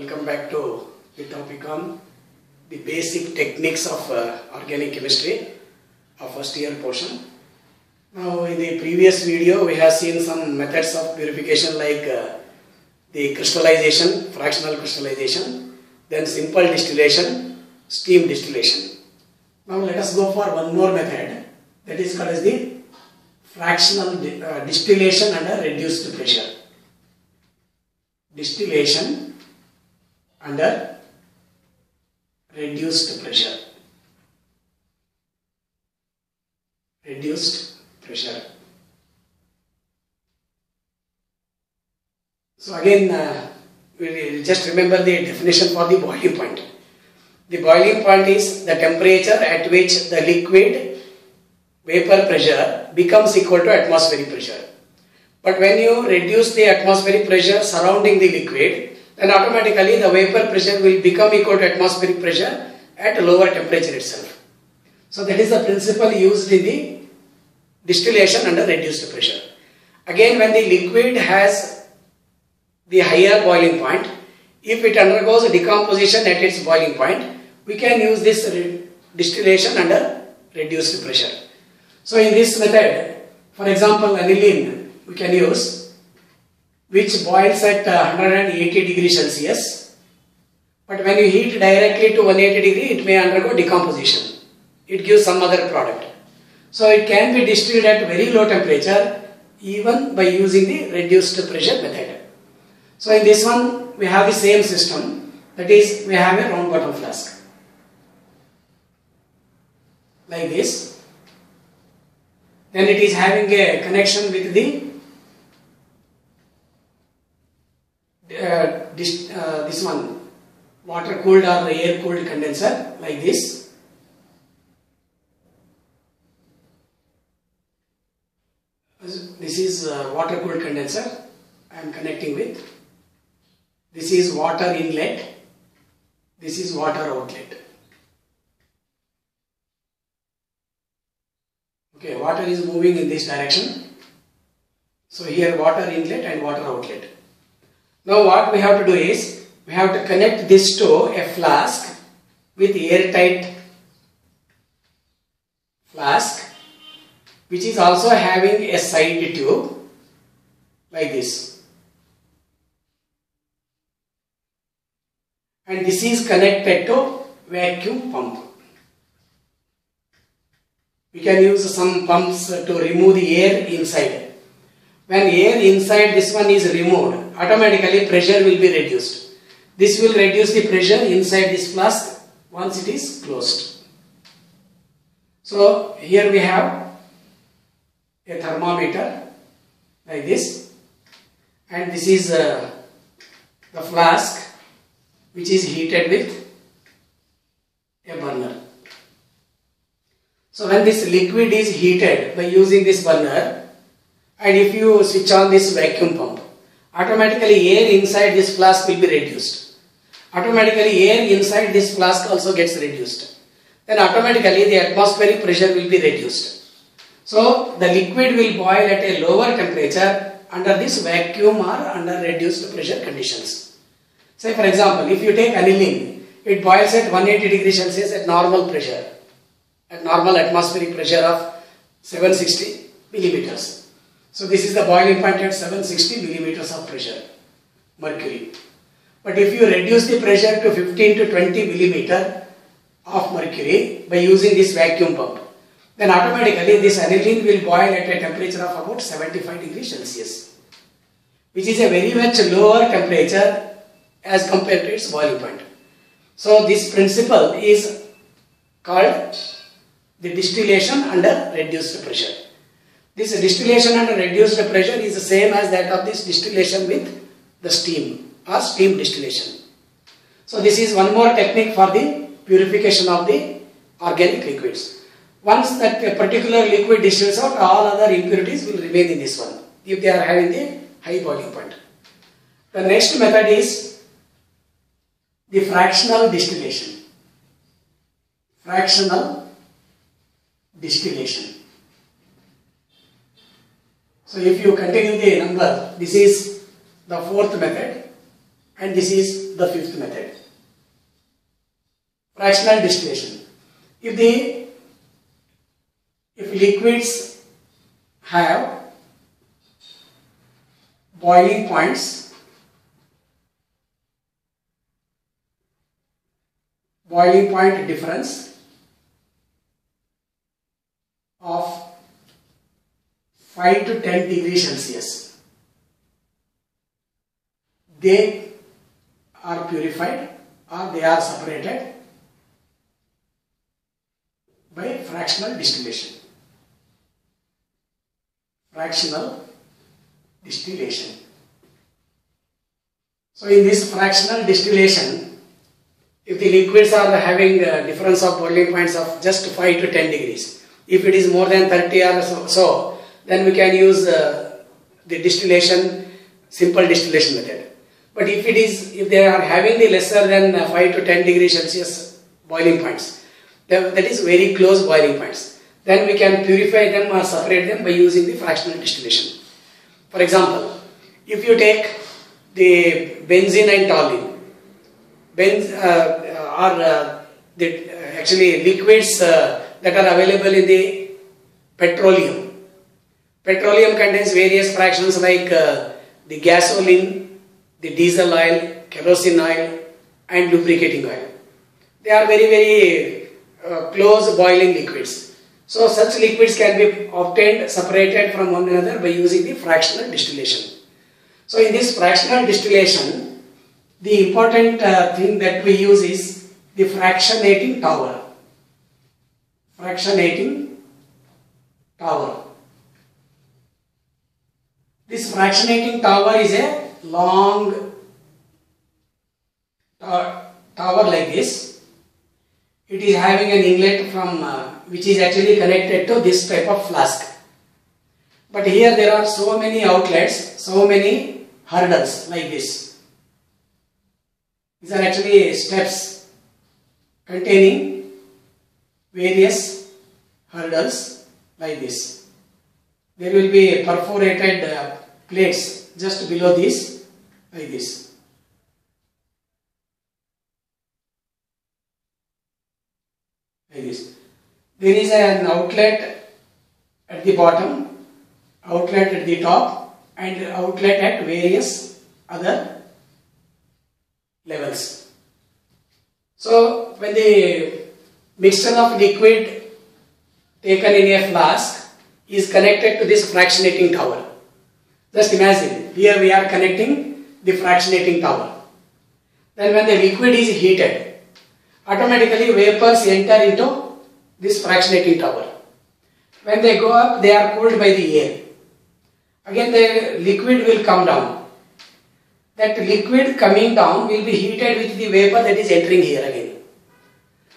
Welcome back to the topic on the basic techniques of organic chemistry, our first year portion. Now in the previous video we have seen some methods of purification like the crystallization, fractional crystallization, then simple distillation, steam distillation. Now let us go for one more method, that is called as the fractional distillation under reduced pressure. Distillation under reduced pressure. Reduced pressure. So again, we just remember the definition for the boiling point. The boiling point is the temperature at which the liquid vapor pressure becomes equal to atmospheric pressure. But when you reduce the atmospheric pressure surrounding the liquid, then automatically the vapor pressure will become equal to atmospheric pressure at a lower temperature itself. So that is the principle used in the distillation under reduced pressure. Again, when the liquid has the higher boiling point, if it undergoes a decomposition at its boiling point, we can use this distillation under reduced pressure. So in this method, for example, aniline we can use, which boils at 180 degrees Celsius, but when you heat directly to 180 degree, it may undergo decomposition. It gives some other product. So it can be distilled at very low temperature even by using the reduced pressure method. So in this one we have the same system, that is we have a round bottom flask like this. Then it is having a connection with the this one, water cooled or air cooled condenser like this. This is water cooled condenser I am connecting with. This is water inlet. This is water outlet. Okay, water is moving in this direction. So here water inlet and water outlet. Now what we have to do is, we have to connect this to a flask with airtight flask, which is also having a side tube like this. And this is connected to vacuum pump. We can use some pumps to remove the air inside. When air inside this one is removed, automatically pressure will be reduced. This will reduce the pressure inside this flask once it is closed. So here we have a thermometer like this, and this is the flask which is heated with a burner. So when this liquid is heated by using this burner, and if you switch on this vacuum pump, automatically air inside this flask will be reduced. Automatically air inside this flask also gets reduced. Then automatically the atmospheric pressure will be reduced. So the liquid will boil at a lower temperature under this vacuum or under reduced pressure conditions. Say for example, if you take aniline, it boils at 180 degrees Celsius at normal pressure, at normal atmospheric pressure of 760 millimeters. So this is the boiling point at 760 millimeters of pressure, mercury. But if you reduce the pressure to 15 to 20 millimeter of mercury by using this vacuum pump, then automatically this aniline will boil at a temperature of about 75 degrees Celsius, which is a very much lower temperature as compared to its boiling point. So this principle is called the distillation under reduced pressure. This distillation under reduced pressure is the same as that of this distillation with the steam or steam distillation. So this is one more technique for the purification of the organic liquids. Once that a particular liquid distills out, all other impurities will remain in this one if they are having the high boiling point. The next method is the fractional distillation. Fractional distillation. So if you continue the number, this is the fourth method. and this is the fifth method. Fractional distillation. If liquids have boiling points, boiling point difference of 5 to 10 degrees Celsius, they are purified or they are separated by fractional distillation. Fractional distillation. So in this fractional distillation, if the liquids are having a difference of boiling points of just 5 to 10 degrees, if it is more than 30 or so, then we can use the distillation, simple distillation method. But if they are having the lesser than 5 to 10 degrees Celsius boiling points, that is very close boiling points, then we can purify them or separate them by using the fractional distillation. For example, if you take the benzene and toluene, actually liquids that are available in the petroleum. Petroleum contains various fractions like the gasoline, the diesel oil, kerosene oil and lubricating oil. They are very close boiling liquids. So such liquids can be obtained separated from one another by using the fractional distillation. So in this fractional distillation, the important thing that we use is the fractionating tower. Fractionating tower. This fractionating tower is a long tower like this. It is having an inlet from which is actually connected to this type of flask. But here there are so many outlets, so many hurdles like this. These are actually steps containing various hurdles like this. There will be perforated plates just below this like this. Like this. There is an outlet at the bottom, outlet at the top and outlet at various other levels. So when the mixture of liquid taken in a flask is connected to this fractionating tower. Just imagine, here we are connecting the fractionating tower. Then when the liquid is heated, automatically vapors enter into this fractionating tower. When they go up, they are cooled by the air. Again the liquid will come down. That liquid coming down will be heated with the vapor that is entering here again.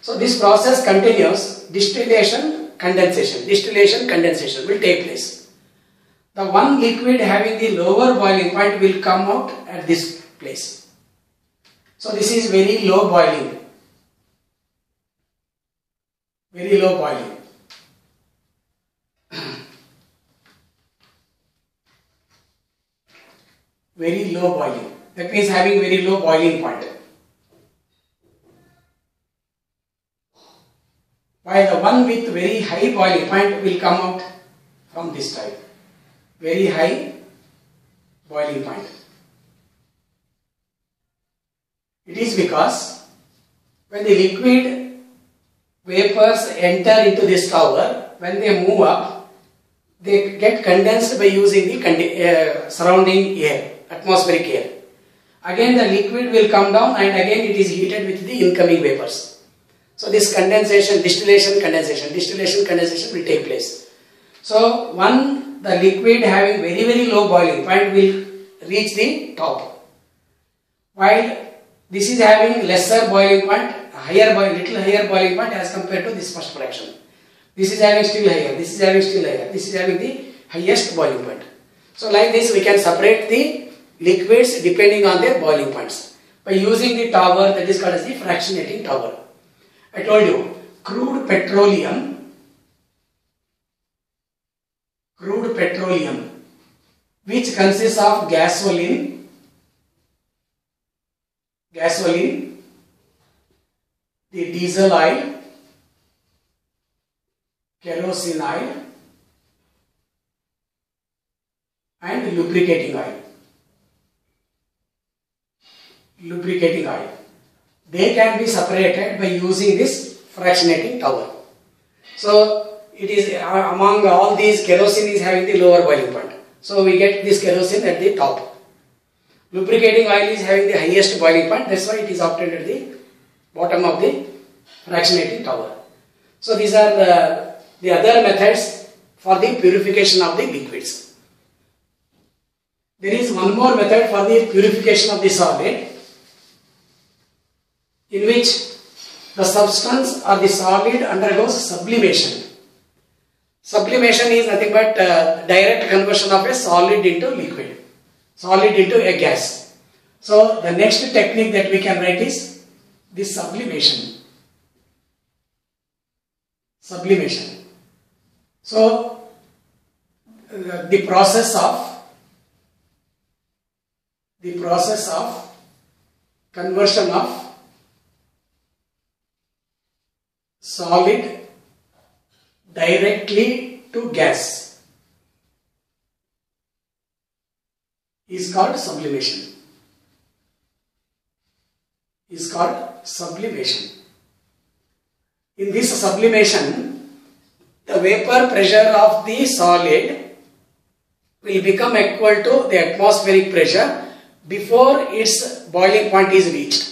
So this process continues. Distillation, condensation. Distillation, condensation will take place. The one liquid having the lower boiling point will come out at this place. So this is very low boiling. Very low boiling. Very low boiling. That means having very low boiling point. While the one with very high boiling point will come out from this type. Very high boiling point. It is because when the liquid vapors enter into this tower, when they move up, they get condensed by using the surrounding air, atmospheric air. Again the liquid will come down and again it is heated with the incoming vapors. So this condensation, distillation, condensation will take place. So the liquid having very low boiling point will reach the top. While this is having lesser boiling point, little higher boiling point as compared to this first fraction. This is having still higher, this is having still higher, this is having the highest boiling point. So like this we can separate the liquids depending on their boiling points by using the tower that is called as the fractionating tower. I told you, crude petroleum, which consists of gasoline, gasoline, the diesel oil, kerosene oil, and lubricating oil. Lubricating oil. They can be separated by using this fractionating tower. So it is among all these, kerosene is having the lower boiling point. So we get this kerosene at the top. Lubricating oil is having the highest boiling point. That's why it is obtained at the bottom of the fractionating tower. So these are the other methods for the purification of the liquids. There is one more method for the purification of the solid, in which the substance or the solid undergoes sublimation. Sublimation is nothing but direct conversion of a solid into liquid, solid into a gas. So the next technique that we can write is the sublimation. Sublimation. So the process of conversion of solid directly to gas is called sublimation. In this sublimation, the vapor pressure of the solid will become equal to the atmospheric pressure before its boiling point is reached.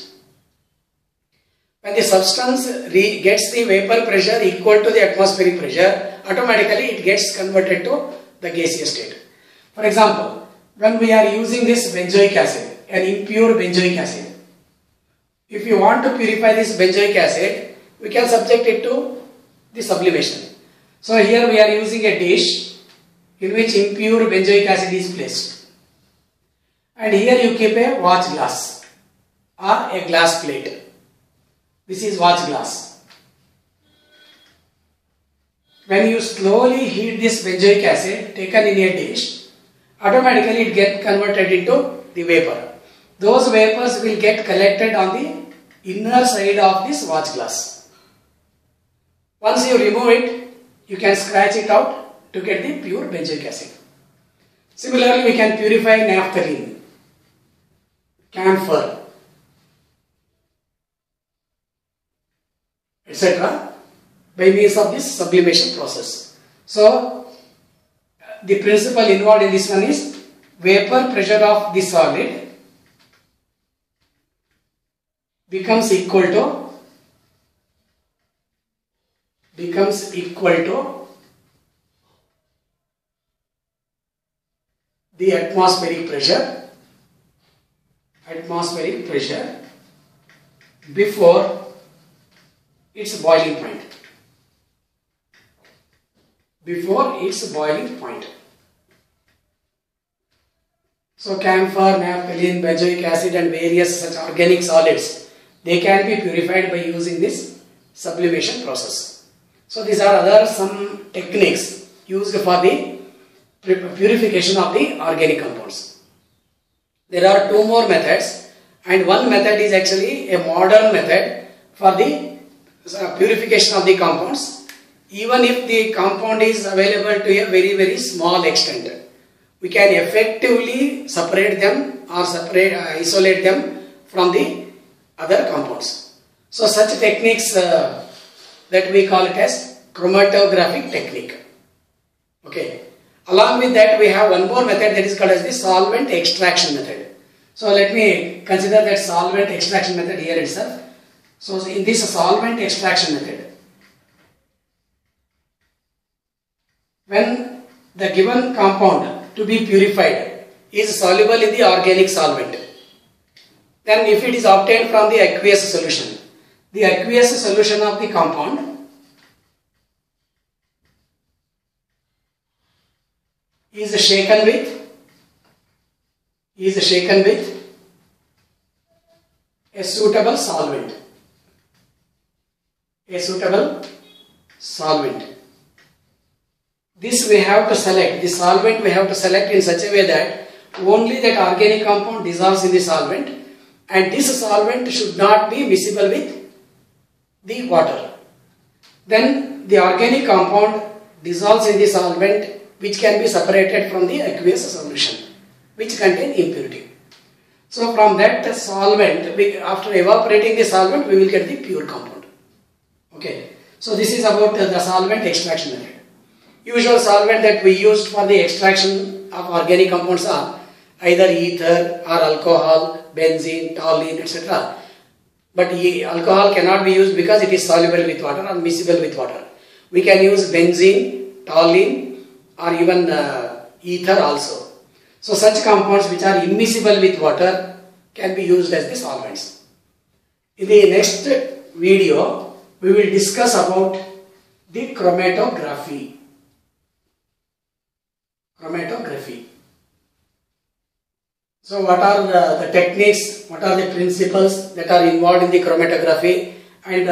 When the substance gets the vapor pressure equal to the atmospheric pressure, automatically it gets converted to the gaseous state. For example, when we are using this benzoic acid, an impure benzoic acid, if you want to purify this benzoic acid, we can subject it to the sublimation. So here we are using a dish in which impure benzoic acid is placed. And here you keep a watch glass or a glass plate. This is watch glass. When you slowly heat this benzoic acid taken in a dish, automatically it gets converted into the vapor. Those vapors will get collected on the inner side of this watch glass. Once you remove it, you can scratch it out to get the pure benzoic acid. Similarly, we can purify naphthalene, camphor, etc. by means of this sublimation process. So, the principle involved in this one is vapor pressure of the solid becomes equal to the atmospheric pressure before its boiling point. So camphor, naphthalene, benzoic acid and various such organic solids, they can be purified by using this sublimation process. So these are some techniques used for the purification of the organic compounds. There are two more methods, and one method is actually a modern method for the purification of the compounds. Even if the compound is available to a very, very small extent, we can effectively separate them or isolate them from the other compounds. So such techniques that we call it as chromatographic technique. Okay. Along with that, we have one more method that is called as the solvent extraction method. So let me consider that solvent extraction method here itself. So in this solvent extraction method, when the given compound to be purified is soluble in the organic solvent, then if it is obtained from the aqueous solution, the aqueous solution of the compound is shaken with a suitable solvent. This we have to select, the solvent we have to select in such a way that only that organic compound dissolves in the solvent and this solvent should not be miscible with the water. Then the organic compound dissolves in the solvent, which can be separated from the aqueous solution, which contain impurity. So from that solvent, after evaporating the solvent, we will get the pure compound. Okay. So this is about the solvent extraction method. Usual solvent that we used for the extraction of organic compounds are either ether or alcohol, benzene, toluene, etc. But alcohol cannot be used because it is soluble with water or miscible with water. We can use benzene, toluene, or even ether also. So such compounds which are immiscible with water can be used as the solvents. In the next video, we will discuss about the chromatography. So what are the techniques, what are the principles that are involved in the chromatography, and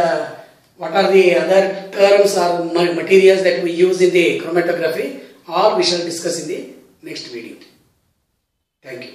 what are the other terms or materials that we use in the chromatography, all we shall discuss in the next video. Thank you.